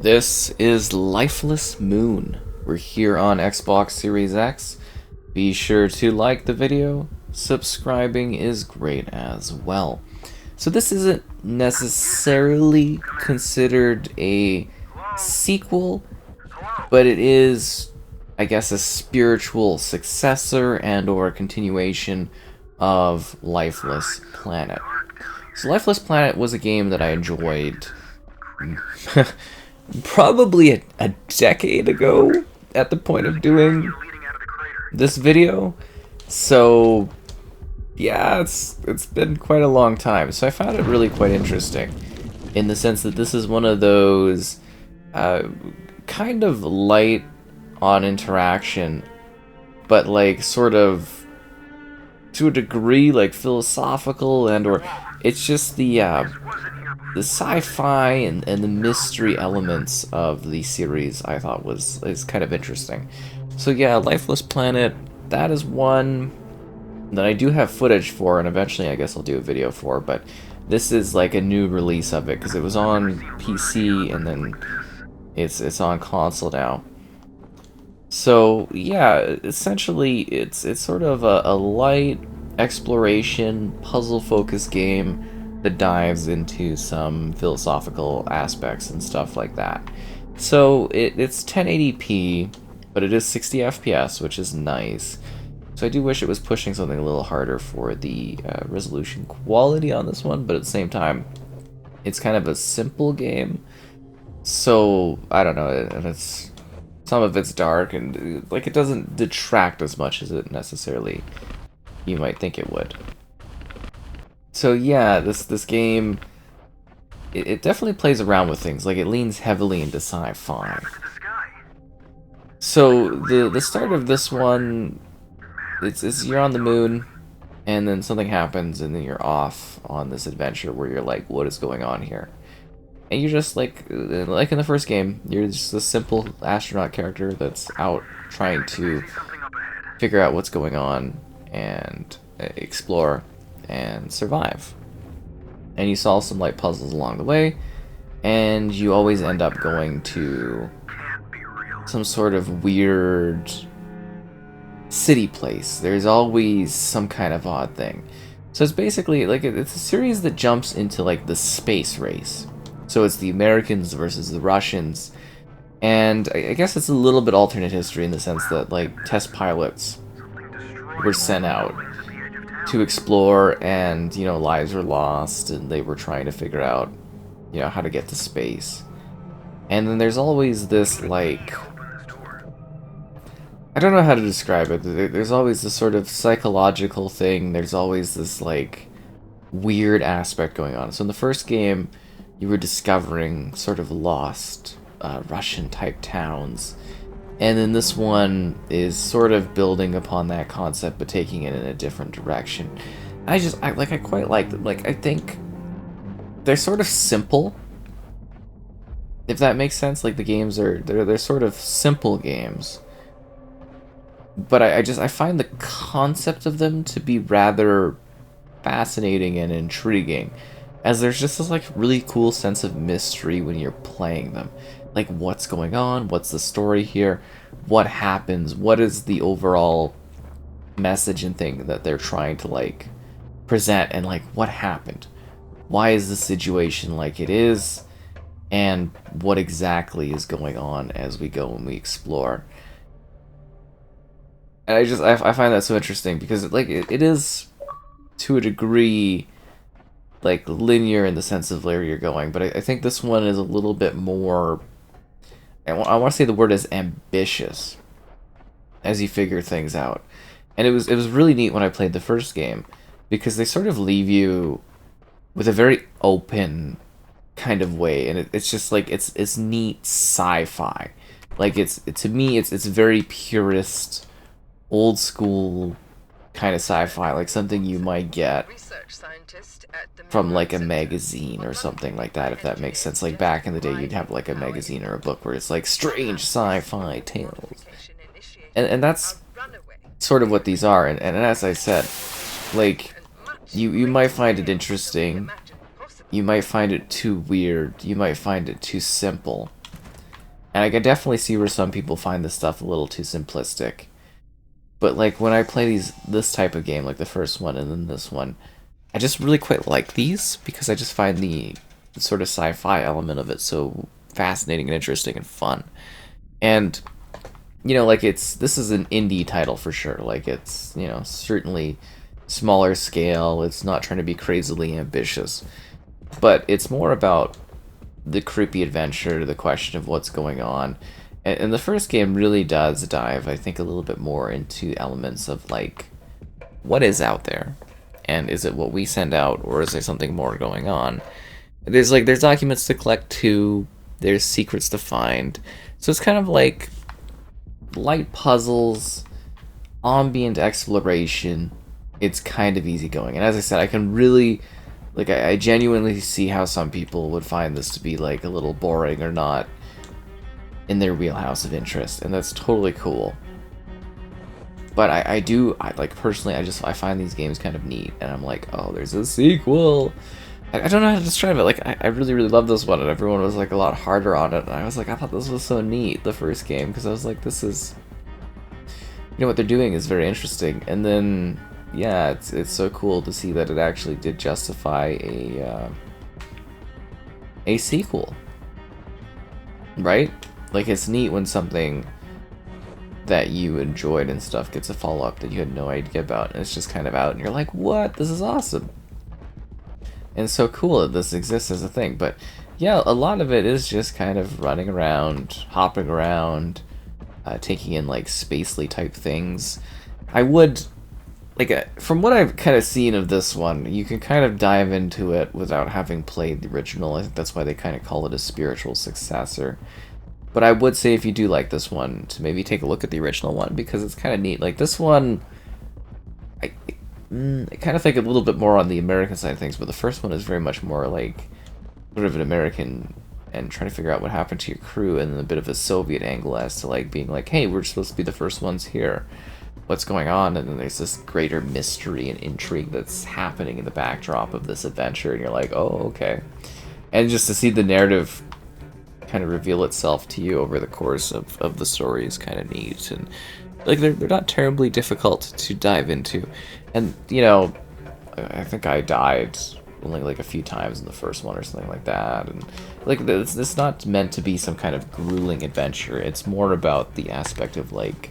This is Lifeless Moon. We're here on Xbox Series X. Be sure to like the video. Subscribing is great as well. So this isn't necessarily considered a sequel, but it is, I guess, a spiritual successor and or a continuation of Lifeless Planet. So Lifeless Planet was a game that I enjoyed probably a decade ago at the point of doing this video. So yeah, it's been quite a long time. So I found it really quite interesting in the sense that this is one of those kind of light on interaction, but like sort of to a degree like philosophical, and or it's just the sci-fi and the mystery elements of the series I thought is kind of interesting. So yeah, Lifeless Planet, that is one that I do have footage for, and eventually I guess I'll do a video for, but this is like a new release of it, because it was on PC and then it's on console now. So yeah, essentially it's sort of a light exploration, puzzle-focused game that dives into some philosophical aspects and stuff like that. So it's 1080p, but it is 60 FPS, which is nice. So I do wish it was pushing something a little harder for the resolution quality on this one, but at the same time, it's kind of a simple game. So I don't know, and it's some of it's dark, and like it doesn't detract as much as it necessarily you might think it would. So yeah, this game, it definitely plays around with things. Like, it leans heavily into sci-fi. So the start of this one, it's you're on the moon, and then something happens, and then you're off on this adventure where you're like, what is going on here? And you're just like in the first game, you're just a simple astronaut character that's out trying to figure out what's going on and explore and survive. And you solve some light puzzles along the way, and you always end up going to some sort of weird city place. There's always some kind of odd thing. So it's basically like it's a series that jumps into like the space race. So it's the Americans versus the Russians, and I guess it's a little bit alternate history in the sense that like test pilots were sent out to explore, and you know, lives were lost, and they were trying to figure out, you know, how to get to space. And then there's always this, like, I don't know how to describe it. There's always this sort of psychological thing. There's always this like weird aspect going on. So in the first game, you were discovering sort of lost Russian type towns. And then this one is sort of building upon that concept, but taking it in a different direction. I quite like them. Like, I think they're sort of simple, if that makes sense. Like, the games they're sort of simple games, but I find the concept of them to be rather fascinating and intriguing, as there's just this like really cool sense of mystery when you're playing them. Like, what's going on? What's the story here? What happens? What is the overall message and thing that they're trying to like present? And like, what happened? Why is the situation like it is? And what exactly is going on as we go and we explore? And I find that so interesting, because like it is to a degree like linear in the sense of where you're going, but I think this one is a little bit more, I want to say the word is ambitious, as you figure things out. And it was really neat when I played the first game, because they sort of leave you with a very open kind of way, and it's just like it's neat sci-fi. Like, to me it's very purist, old school kind of sci-fi, like something you might get from like a magazine or something like that, if that makes sense. Like, back in the day, you'd have like a magazine or a book where it's like strange sci-fi tales, and that's sort of what these are. And as I said, like, you might find it interesting, you might find it too weird, you might find it too simple, And I can definitely see where some people find this stuff a little too simplistic. But like when I play this type of game, like the first one and then this one, I just really quite like these because I just find the sort of sci-fi element of it so fascinating and interesting and fun. And like this is an indie title for sure. Like it's, certainly smaller scale. It's not trying to be crazily ambitious, but it's more about the creepy adventure, the question of what's going on. And the first game really does dive, I think, a little bit more into elements of like what is out there, and is it what we send out, or is there something more going on? There's documents to collect too. There's secrets to find. So it's kind of like light puzzles, ambient exploration. It's kind of easygoing, and as I said, I can really I genuinely see how some people would find this to be like a little boring or not in their wheelhouse of interest, and that's totally cool. But I personally, I find these games kind of neat, and I'm like, oh, there's a sequel. I don't know how to describe it. Like, I really, really love this one, and everyone was like a lot harder on it, and I was like, I thought this was so neat, the first game, because I was like, this is, what they're doing is very interesting. And then, yeah, it's so cool to see that it actually did justify a sequel, right? Like, it's neat when something that you enjoyed and stuff gets a follow-up that you had no idea about, and it's just kind of out, and you're like, what? This is awesome. And it's so cool that this exists as a thing. But yeah, a lot of it is just kind of running around, hopping around, taking in like spacely type things. I would from what I've kind of seen of this one, you can kind of dive into it without having played the original. I think that's why they kind of call it a spiritual successor. But I would say if you do like this one, to maybe take a look at the original one, because it's kind of neat. Like this one, I kind of think a little bit more on the American side of things, but the first one is very much more like sort of an American and trying to figure out what happened to your crew, and then a bit of a Soviet angle as to like being like, hey, we're supposed to be the first ones here. What's going on? And then there's this greater mystery and intrigue that's happening in the backdrop of this adventure, and you're like, oh, okay. And just to see the narrative kind of reveal itself to you over the course of the story is kind of neat. And like they're not terribly difficult to dive into. And I think I died only like a few times in the first one or something like that. And like it's not meant to be some kind of grueling adventure. It's more about the aspect of like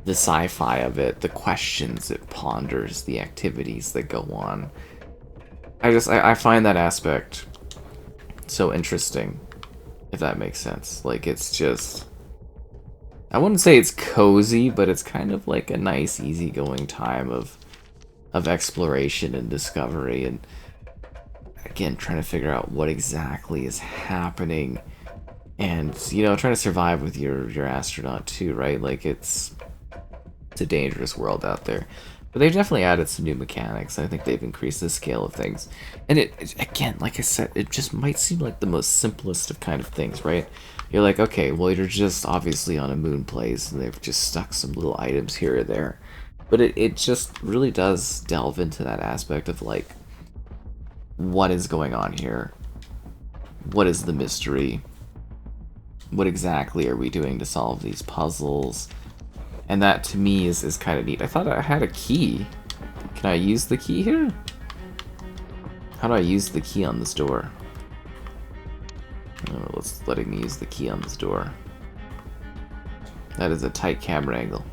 the sci-fi of it, the questions it ponders, the activities that go on. I find that aspect so interesting, if that makes sense. Like it's just, I wouldn't say it's cozy, but it's kind of like a nice, easygoing time of exploration and discovery, and again, trying to figure out what exactly is happening, and trying to survive with your astronaut too, right? Like it's a dangerous world out there. But they've definitely added some new mechanics. I think they've increased the scale of things. And it again, like I said, it just might seem like the most simplest of kind of things, right? You're like, okay, well, you're just obviously on a moon place, and they've just stuck some little items here or there. But it just really does delve into that aspect of, like, what is going on here? What is the mystery? What exactly are we doing to solve these puzzles? And that, to me, is kind of neat. I thought I had a key. Can I use the key here? How do I use the key on this door? Oh, it's letting me use the key on this door. That is a tight camera angle.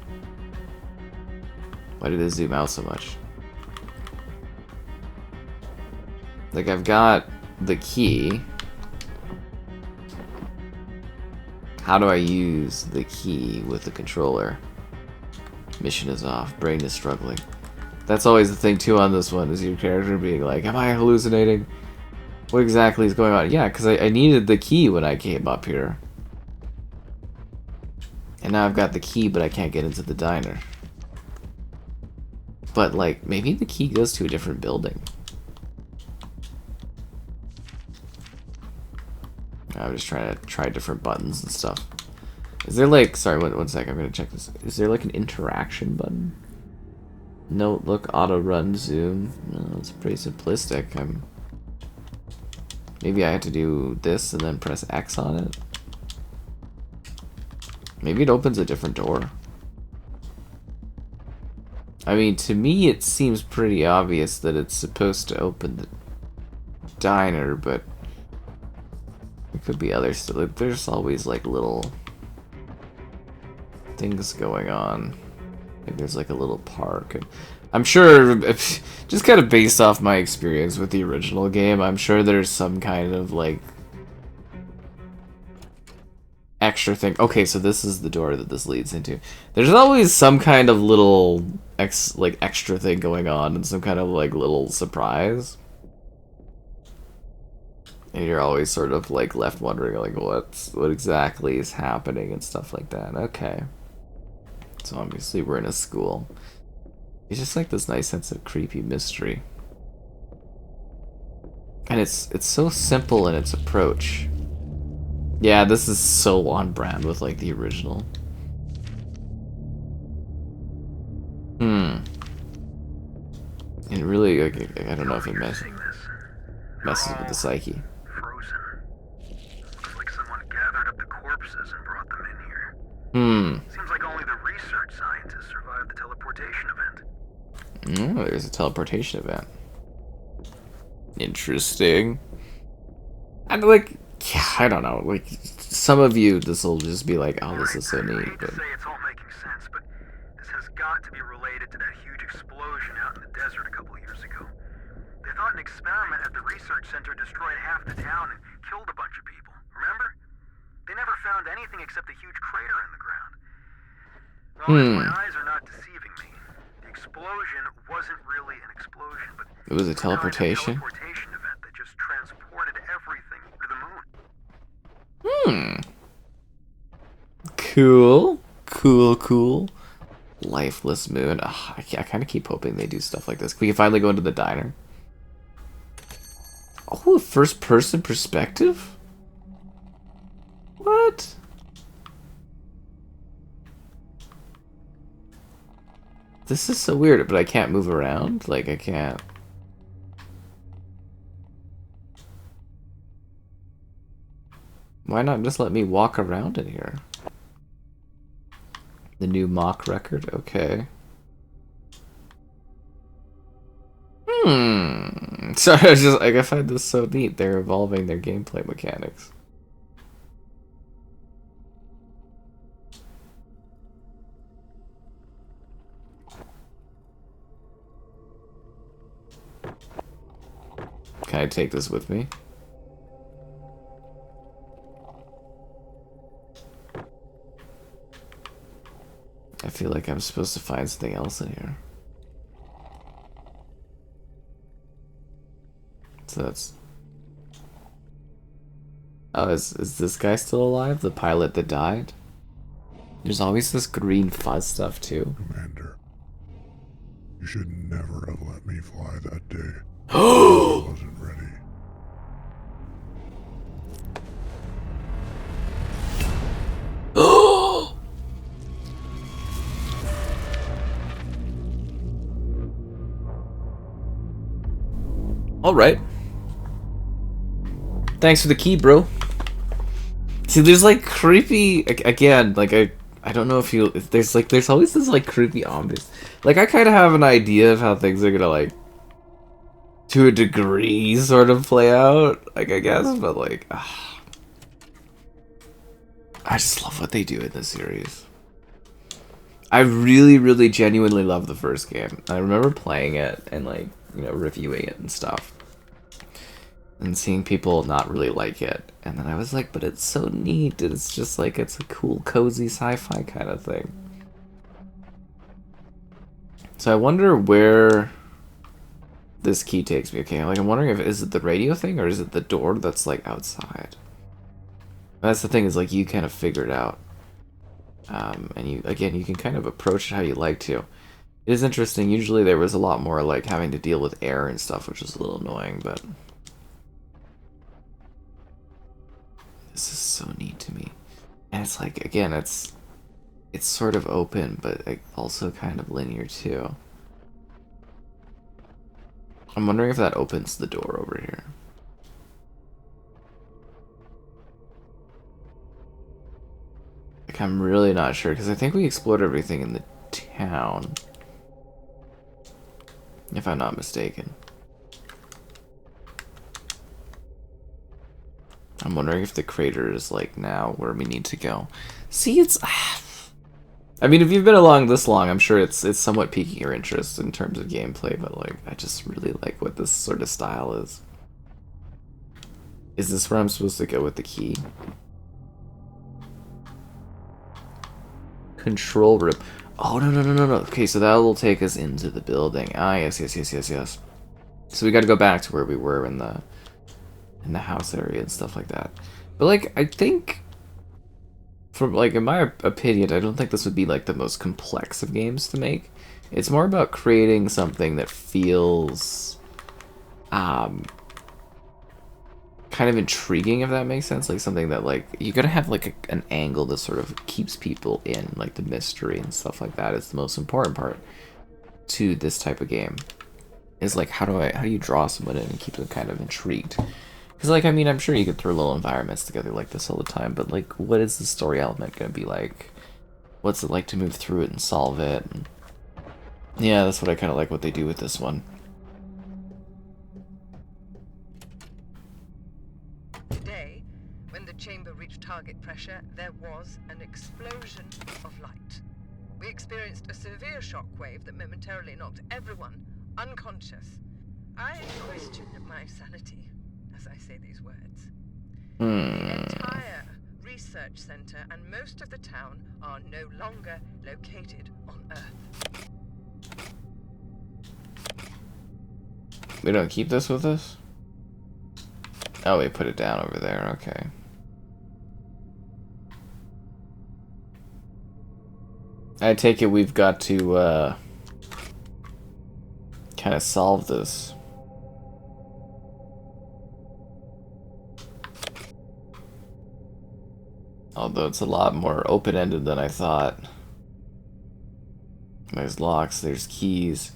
Why did it zoom out so much? Like, I've got the key. How do I use the key with the controller? Mission is off. Brain is struggling. That's always the thing, too, on this one, is your character being like, am I hallucinating? What exactly is going on? Yeah, because I needed the key when I came up here. And now I've got the key, but I can't get into the diner. But, like, maybe the key goes to a different building. I'm just trying to try different buttons and stuff. Is there, like... Sorry, one sec, I'm gonna check this. Is there, like, an interaction button? Note, look, auto, run, zoom. No, it's pretty simplistic. Maybe I had to do this and then press X on it. Maybe it opens a different door. I mean, to me it seems pretty obvious that it's supposed to open the diner, but there could be other stuff. Like, there's always like little things going on. Like there's like a little park, and I'm sure, just kind of based off my experience with the original game, I'm sure there's some kind of like extra thing. Okay, so this is the door that this leads into. There's always some kind of little extra thing going on, and some kind of like little surprise. And you're always sort of like left wondering like what exactly is happening and stuff like that. Okay. So obviously we're in a school. It's just like this nice sense of creepy mystery. And it's so simple in its approach. Yeah, this is so on brand with like the original. And really, like, I don't know if it messes with the psyche. Frozen. Looks like someone gathered up the corpses and brought them in here. Seems like only the research scientists survived the teleportation event. Oh, there's a teleportation event. Interesting. And like, yeah, I don't know. Like, some of you, this will just be like, oh, this is so neat. I hate to say it's all making sense, but this has got to be related to that huge explosion out in the desert a couple years ago. They thought an experiment at the research center destroyed half the town and killed a bunch of people. Remember? They never found anything except a huge crater in the ground. Well, if my eyes are not deceiving me, the explosion wasn't really an explosion, but it was a teleportation? A teleportation event that just transported everything to the moon. Cool. Lifeless moon. Ugh, I kind of keep hoping they do stuff like this. We can finally go into the diner. Oh, first person perspective? What? This is so weird, but I can't move around? Like, I can't... Why not just let me walk around in here? The new mock record? Okay. So I was just like, I find this so neat. They're evolving their gameplay mechanics. Can I take this with me? I feel like I'm supposed to find something else in here. So that's... Oh, is this guy still alive? The pilot that died? There's always this green fuzz stuff too. Commander, you should never have let me fly that day. I wasn't ready. Alright. Thanks for the key, bro. See, there's like creepy... Again, like I don't know if there's always this like creepy ambience. Like, I kind of have an idea of how things are gonna like, to a degree, sort of play out. Like, I guess, but like... I just love what they do in this series. I really, really genuinely love the first game. I remember playing it and like, you know, reviewing it and stuff. And seeing people not really like it. And then I was like, but it's so neat. It's just like, it's a cool, cozy sci-fi kind of thing. So I wonder where this key takes me. Okay, like I'm wondering if, is it the radio thing or is it the door that's like outside? That's the thing, is like you kind of figure it out. And you can kind of approach it how you like to. It is interesting. Usually there was a lot more like having to deal with air and stuff, which is a little annoying, but this is so neat to me. And it's like, again, it's sort of open, but also kind of linear too. I'm wondering if that opens the door over here. I I'm really not sure, because I think we explored everything in the town. If I'm not mistaken. I'm wondering if the crater is, like, now where we need to go. See, it's... I mean, if you've been along this long, I'm sure it's somewhat piquing your interest in terms of gameplay, but, like, I just really like what this sort of style is. Is this where I'm supposed to go with the key? Control room. Oh, no. Okay, so that will take us into the building. Ah, yes. So we gotta go back to where we were in the house area and stuff like that. But, like, I think... From, like, in my opinion, I don't think this would be, like, the most complex of games to make. It's more about creating something that feels, kind of intriguing, if that makes sense. Like, something that, like, you gotta have, like, an angle that sort of keeps people in, like, the mystery and stuff like that is the most important part to this type of game. Is, like, how do you draw someone in and keep them kind of intrigued? Because, like, I mean, I'm sure you could throw little environments together like this all the time, but, like, what is the story element going to be like? What's it like to move through it and solve it? And yeah, that's what I kind of like what they do with this one. Today, when the chamber reached target pressure, there was an explosion of light. We experienced a severe shockwave that momentarily knocked everyone unconscious. I question my sanity as I say these words. The entire research center and most of the town are no longer located on Earth. We don't keep this with us? Oh, we put it down over there, okay. I take it we've got to, kind of solve this. Although it's a lot more open-ended than I thought. There's locks, there's keys.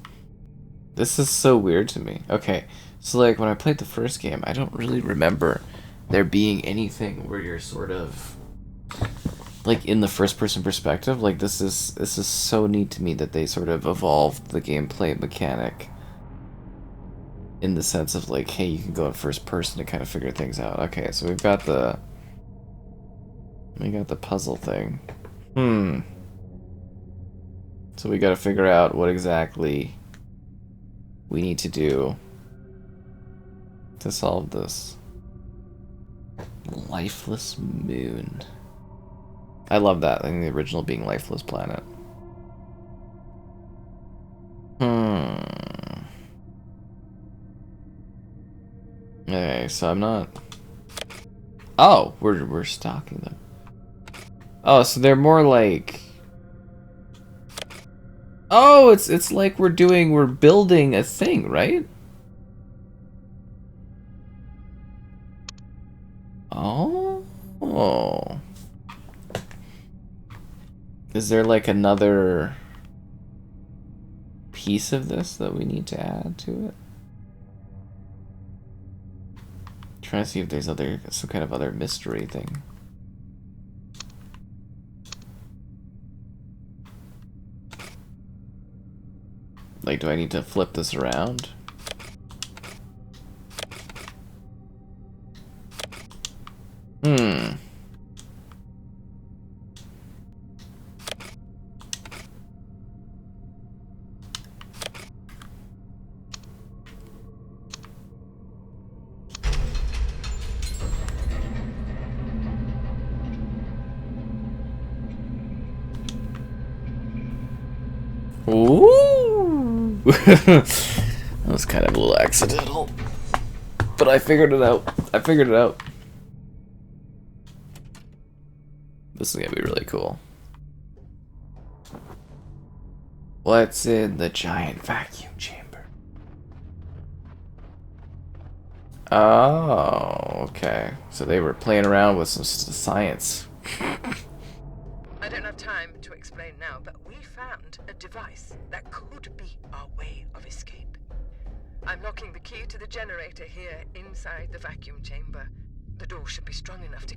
This is so weird to me. Okay, so like when I played the first game, I don't really remember there being anything where you're sort of like in the first-person perspective. Like this is so neat to me that they sort of evolved the gameplay mechanic in the sense of like, hey, you can go in first person to kind of figure things out. Okay, so we got the puzzle thing. So we gotta figure out what exactly we need to do to solve this. Lifeless moon. I love that. I think the original being Lifeless Planet. Okay, so I'm not... Oh, we're stalking them. Oh, so they're more like... Oh, it's like we're building a thing, right? Oh. Is there like another piece of this that we need to add to it? Trying to see if there's some kind of other mystery thing. Like, do I need to flip this around? Ooh! That was kind of a little accidental. But I figured it out. This is gonna be really cool. What's in the giant vacuum chamber? Oh, okay. So they were playing around with some science. I don't have time to explain now, but we found a device that could be our way of escape. I'm locking the key to the generator here inside the vacuum chamber. The door should be strong enough to